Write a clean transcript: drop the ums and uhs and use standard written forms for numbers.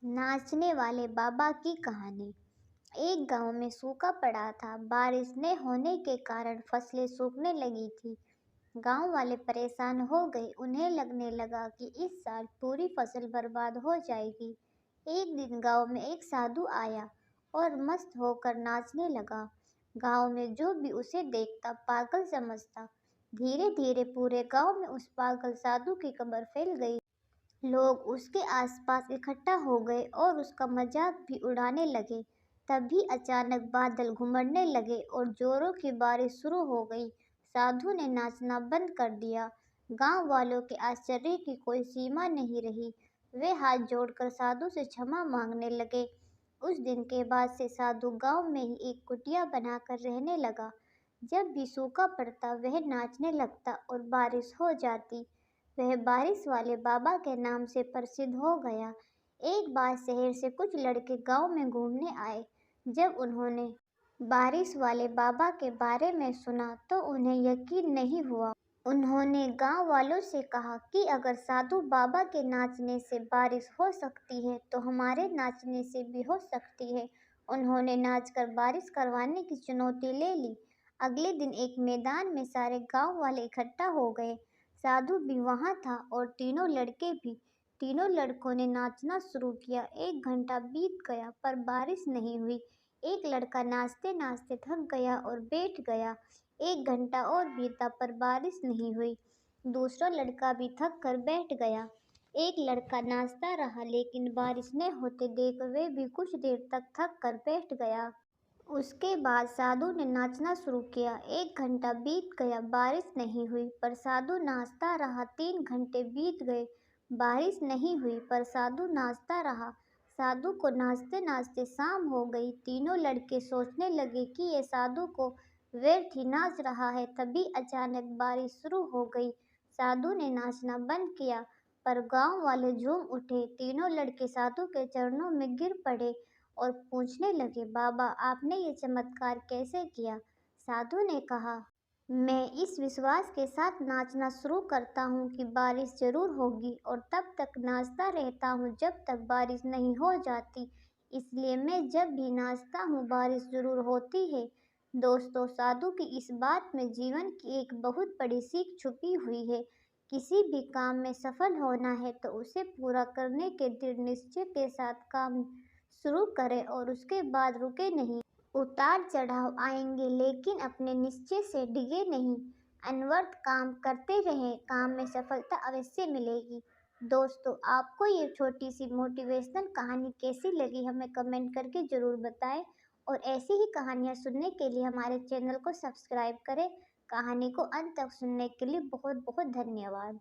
नाचने वाले बाबा की कहानी। एक गांव में सूखा पड़ा था। बारिश न होने के कारण फसलें सूखने लगी थी। गांव वाले परेशान हो गए। उन्हें लगने लगा कि इस साल पूरी फसल बर्बाद हो जाएगी। एक दिन गांव में एक साधु आया और मस्त होकर नाचने लगा। गांव में जो भी उसे देखता पागल समझता। धीरे धीरे पूरे गांव में उस पागल साधु की खबर फैल गई। लोग उसके आसपास इकट्ठा हो गए और उसका मजाक भी उड़ाने लगे। तभी अचानक बादल घुमड़ने लगे और जोरों की बारिश शुरू हो गई। साधु ने नाचना बंद कर दिया। गांव वालों के आश्चर्य की कोई सीमा नहीं रही। वे हाथ जोड़कर साधु से क्षमा मांगने लगे। उस दिन के बाद से साधु गांव में ही एक कुटिया बनाकर रहने लगा। जब भी सूखा पड़ता वह नाचने लगता और बारिश हो जाती। वह बारिश वाले बाबा के नाम से प्रसिद्ध हो गया। एक बार शहर से कुछ लड़के गांव में घूमने आए। जब उन्होंने बारिश वाले बाबा के बारे में सुना तो उन्हें यकीन नहीं हुआ। उन्होंने गांव वालों से कहा कि अगर साधु बाबा के नाचने से बारिश हो सकती है तो हमारे नाचने से भी हो सकती है। उन्होंने नाचकर बारिश करवाने की चुनौती ले ली। अगले दिन एक मैदान में सारे गांव वाले इकट्ठा हो गए। साधु भी वहां था और तीनों लड़के भी। तीनों लड़कों ने नाचना शुरू किया। 1 घंटा बीत गया पर बारिश नहीं हुई। एक लड़का नाचते नाचते थक गया और बैठ गया। 1 घंटा और बीता पर बारिश नहीं हुई। दूसरा लड़का भी थक कर बैठ गया। एक लड़का नाचता रहा लेकिन बारिश न होते देख वह भी कुछ देर तक थक कर बैठ गया। उसके बाद साधु ने नाचना शुरू किया। 1 घंटा बीत गया, बारिश नहीं हुई पर साधु नाचता रहा। 3 घंटे बीत गए, बारिश नहीं हुई पर साधु नाचता रहा। साधु को नाचते नाचते शाम हो गई। तीनों लड़के सोचने लगे कि ये साधु को व्यर्थ ही नाच रहा है। तभी अचानक बारिश शुरू हो गई। साधु ने नाचना बंद किया पर गांव वाले झूम उठे। तीनों लड़के साधु के चरणों में गिर पड़े और पूछने लगे, बाबा आपने ये चमत्कार कैसे किया? साधु ने कहा, मैं इस विश्वास के साथ नाचना शुरू करता हूँ कि बारिश जरूर होगी और तब तक नाचता रहता हूँ जब तक बारिश नहीं हो जाती। इसलिए मैं जब भी नाचता हूँ बारिश जरूर होती है। दोस्तों, साधु की इस बात में जीवन की एक बहुत बड़ी सीख छुपी हुई है। किसी भी काम में सफल होना है तो उसे पूरा करने के दृढ़ निश्चय के साथ काम शुरू करें और उसके बाद रुके नहीं। उतार चढ़ाव आएंगे लेकिन अपने निश्चय से डिगे नहीं। अनवरत काम करते रहें, काम में सफलता अवश्य मिलेगी। दोस्तों, आपको ये छोटी सी मोटिवेशनल कहानी कैसी लगी हमें कमेंट करके ज़रूर बताएं और ऐसी ही कहानियाँ सुनने के लिए हमारे चैनल को सब्सक्राइब करें। कहानी को अंत तक सुनने के लिए बहुत बहुत धन्यवाद।